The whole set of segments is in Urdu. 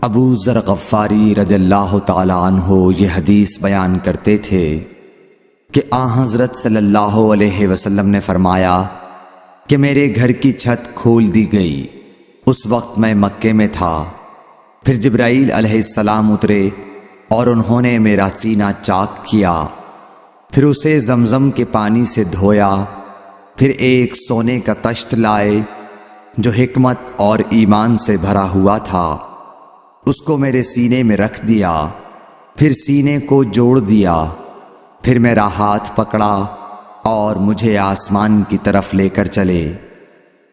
ابو ذر غفاری رضی اللہ تعالی عنہ یہ حدیث بیان کرتے تھے کہ حضرت صلی اللہ علیہ وسلم نے فرمایا کہ میرے گھر کی چھت کھول دی گئی۔ اس وقت میں مکے میں تھا۔ پھر جبرائیل علیہ السلام اترے اور انہوں نے میرا سینہ چاک کیا، پھر اسے زمزم کے پانی سے دھویا، پھر ایک سونے کا تشت لائے جو حکمت اور ایمان سے بھرا ہوا تھا، اس کو میرے سینے میں رکھ دیا، پھر سینے کو جوڑ دیا، پھر میرا ہاتھ پکڑا اور مجھے آسمان کی طرف لے کر چلے۔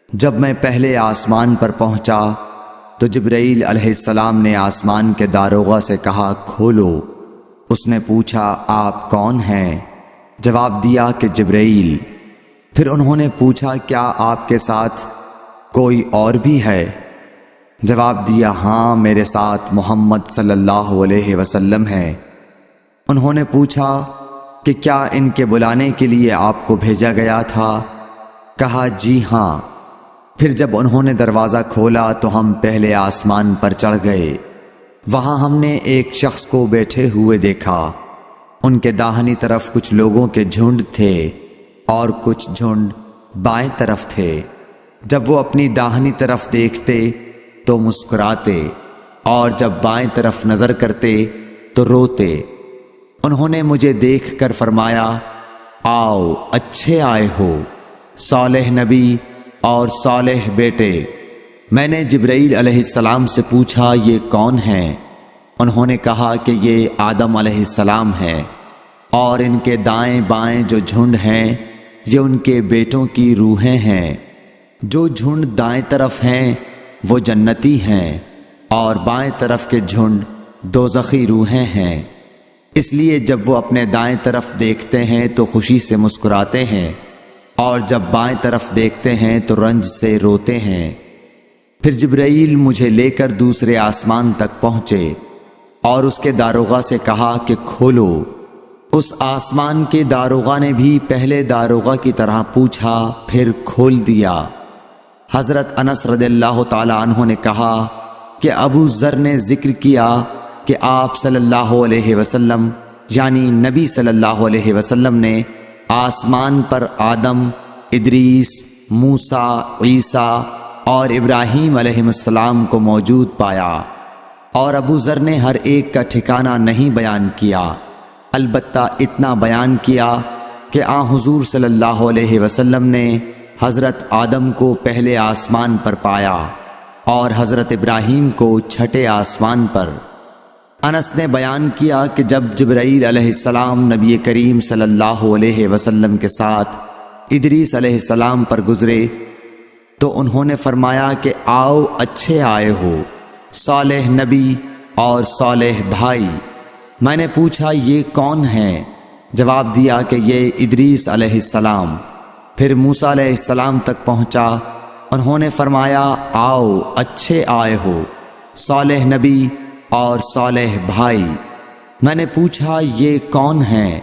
جب میں پہلے آسمان پر پہنچا تو جبرائیل علیہ السلام نے آسمان کے داروغہ سے کہا کھولو۔ اس نے پوچھا آپ کون ہیں؟ جواب دیا کہ جبرائیل۔ پھر انہوں نے پوچھا کیا آپ کے ساتھ کوئی اور بھی ہے؟ جواب دیا ہاں، میرے ساتھ محمد صلی اللہ علیہ وسلم ہے۔ انہوں نے پوچھا کہ کیا ان کے بلانے کے لیے آپ کو بھیجا گیا تھا؟ کہا جی ہاں۔ پھر جب انہوں نے دروازہ کھولا تو ہم پہلے آسمان پر چڑھ گئے۔ وہاں ہم نے ایک شخص کو بیٹھے ہوئے دیکھا۔ ان کے داہنی طرف کچھ لوگوں کے جھنڈ تھے اور کچھ جھنڈ بائیں طرف تھے۔ جب وہ اپنی داہنی طرف دیکھتے تو مسکراتے اور جب بائیں طرف نظر کرتے تو روتے۔ انہوں نے مجھے دیکھ کر فرمایا آؤ اچھے آئے ہو، صالح نبی اور صالح بیٹے۔ میں نے جبرائیل علیہ السلام سے پوچھا یہ کون ہیں؟ انہوں نے کہا کہ یہ آدم علیہ السلام ہیں، اور ان کے دائیں بائیں جو جھنڈ ہیں یہ ان کے بیٹوں کی روحیں ہیں۔ جو جھنڈ دائیں طرف ہیں وہ جنتی ہیں، اور بائیں طرف کے جھنڈ دوزخی روحیں ہیں۔ اس لیے جب وہ اپنے دائیں طرف دیکھتے ہیں تو خوشی سے مسکراتے ہیں، اور جب بائیں طرف دیکھتے ہیں تو رنج سے روتے ہیں۔ پھر جبرائیل مجھے لے کر دوسرے آسمان تک پہنچے اور اس کے داروغہ سے کہا کہ کھولو۔ اس آسمان کے داروغہ نے بھی پہلے داروغہ کی طرح پوچھا، پھر کھول دیا۔ حضرت انس رضی اللہ تعالی عنہ نے کہا کہ ابو ذر نے ذکر کیا کہ آپ صلی اللہ علیہ وسلم یعنی نبی صلی اللہ علیہ وسلم نے آسمان پر آدم، ادریس، موسیٰ، عیسیٰ اور ابراہیم علیہ السلام کو موجود پایا، اور ابو ذر نے ہر ایک کا ٹھکانہ نہیں بیان کیا، البتہ اتنا بیان کیا کہ حضور صلی اللہ علیہ وسلم نے حضرت آدم کو پہلے آسمان پر پایا اور حضرت ابراہیم کو چھٹے آسمان پر۔ انس نے بیان کیا کہ جب جبرائیل علیہ السلام نبی کریم صلی اللہ علیہ وسلم کے ساتھ ادریس علیہ السلام پر گزرے تو انہوں نے فرمایا کہ آؤ اچھے آئے ہو، صالح نبی اور صالح بھائی۔ میں نے پوچھا یہ کون ہیں؟ جواب دیا کہ یہ ادریس علیہ السلام۔ پھر موسیٰ علیہ السلام تک پہنچا۔ انہوں نے فرمایا آؤ اچھے آئے ہو، صالح نبی اور صالح بھائی۔ میں نے پوچھا یہ کون ہیں؟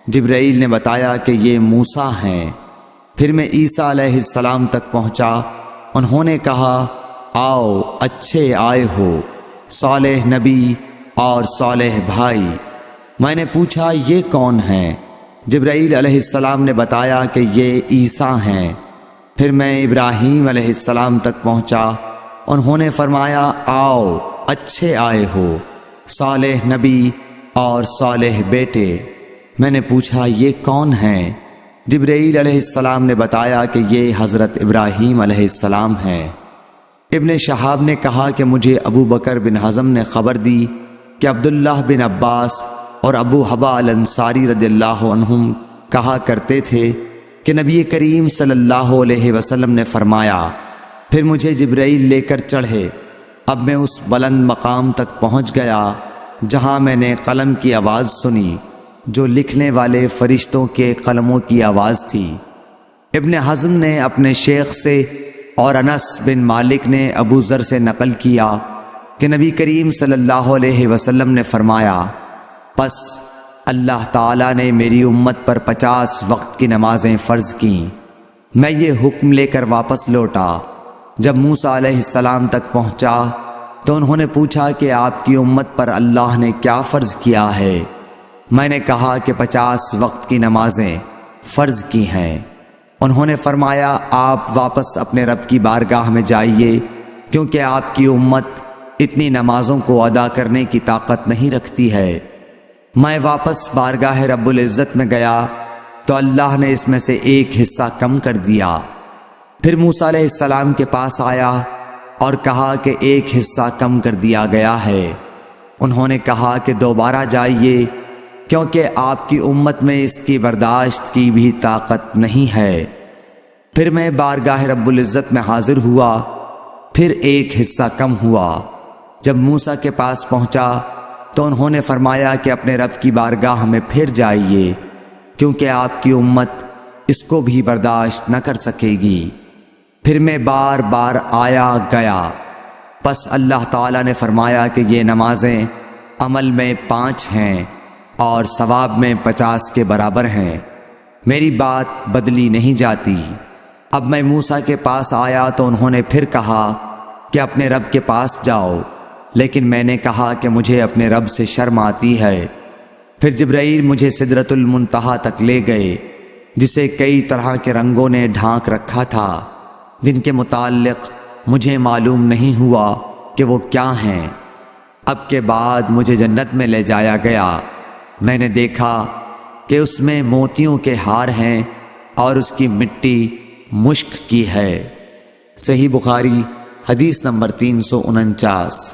جبرائیل نے بتایا کہ یہ موسیٰ ہیں۔ پھر میں عیسیٰ علیہ السلام تک پہنچا۔ انہوں نے کہا آؤ اچھے آئے ہو، صالح نبی اور صالح بھائی۔ میں نے پوچھا یہ کون ہیں؟ جبرائیل علیہ السلام نے بتایا کہ یہ عیسیٰ ہیں۔ پھر میں ابراہیم علیہ السلام تک پہنچا۔ انہوں نے فرمایا آؤ اچھے آئے ہو، صالح نبی اور صالح بیٹے۔ میں نے پوچھا یہ کون ہیں؟ جبرائیل علیہ السلام نے بتایا کہ یہ حضرت ابراہیم علیہ السلام ہیں۔ ابن شہاب نے کہا کہ مجھے ابو بکر بن حزم نے خبر دی کہ عبداللہ بن عباس اور ابو حبا الانصاری رضی اللہ عنہم کہا کرتے تھے کہ نبی کریم صلی اللہ علیہ وسلم نے فرمایا، پھر مجھے جبرائیل لے کر چڑھے۔ اب میں اس بلند مقام تک پہنچ گیا جہاں میں نے قلم کی آواز سنی جو لکھنے والے فرشتوں کے قلموں کی آواز تھی۔ ابن حزم نے اپنے شیخ سے اور انس بن مالک نے ابو ذر سے نقل کیا کہ نبی کریم صلی اللہ علیہ وسلم نے فرمایا پس اللہ تعالیٰ نے میری امت پر 50 وقت کی نمازیں فرض کیں۔ میں یہ حکم لے کر واپس لوٹا۔ جب موسیٰ علیہ السلام تک پہنچا تو انہوں نے پوچھا کہ آپ کی امت پر اللہ نے کیا فرض کیا ہے؟ میں نے کہا کہ 50 وقت کی نمازیں فرض کی ہیں۔ انہوں نے فرمایا آپ واپس اپنے رب کی بارگاہ میں جائیے، کیونکہ آپ کی امت اتنی نمازوں کو ادا کرنے کی طاقت نہیں رکھتی ہے۔ میں واپس بارگاہ رب العزت میں گیا تو اللہ نے اس میں سے ایک حصہ کم کر دیا۔ پھر موسیٰ علیہ السلام کے پاس آیا اور کہا کہ ایک حصہ کم کر دیا گیا ہے۔ انہوں نے کہا کہ دوبارہ جائیے، کیونکہ آپ کی امت میں اس کی برداشت کی بھی طاقت نہیں ہے۔ پھر میں بارگاہ رب العزت میں حاضر ہوا، پھر ایک حصہ کم ہوا۔ جب موسیٰ کے پاس پہنچا تو انہوں نے فرمایا کہ اپنے رب کی بارگاہ میں پھر جائیے، کیونکہ آپ کی امت اس کو بھی برداشت نہ کر سکے گی۔ پھر میں بار بار آیا گیا، پس اللہ تعالیٰ نے فرمایا کہ یہ نمازیں عمل میں 5 ہیں اور ثواب میں 50 کے برابر ہیں، میری بات بدلی نہیں جاتی۔ اب میں موسیٰ کے پاس آیا تو انہوں نے پھر کہا کہ اپنے رب کے پاس جاؤ، لیکن میں نے کہا کہ مجھے اپنے رب سے شرم آتی ہے۔ پھر جبرائیل مجھے سدرۃ المنتہا تک لے گئے، جسے کئی طرح کے رنگوں نے ڈھانک رکھا تھا، جن کے متعلق مجھے معلوم نہیں ہوا کہ وہ کیا ہیں۔ اب کے بعد مجھے جنت میں لے جایا گیا۔ میں نے دیکھا کہ اس میں موتیوں کے ہار ہیں اور اس کی مٹی مشک کی ہے۔ صحیح بخاری حدیث نمبر 349۔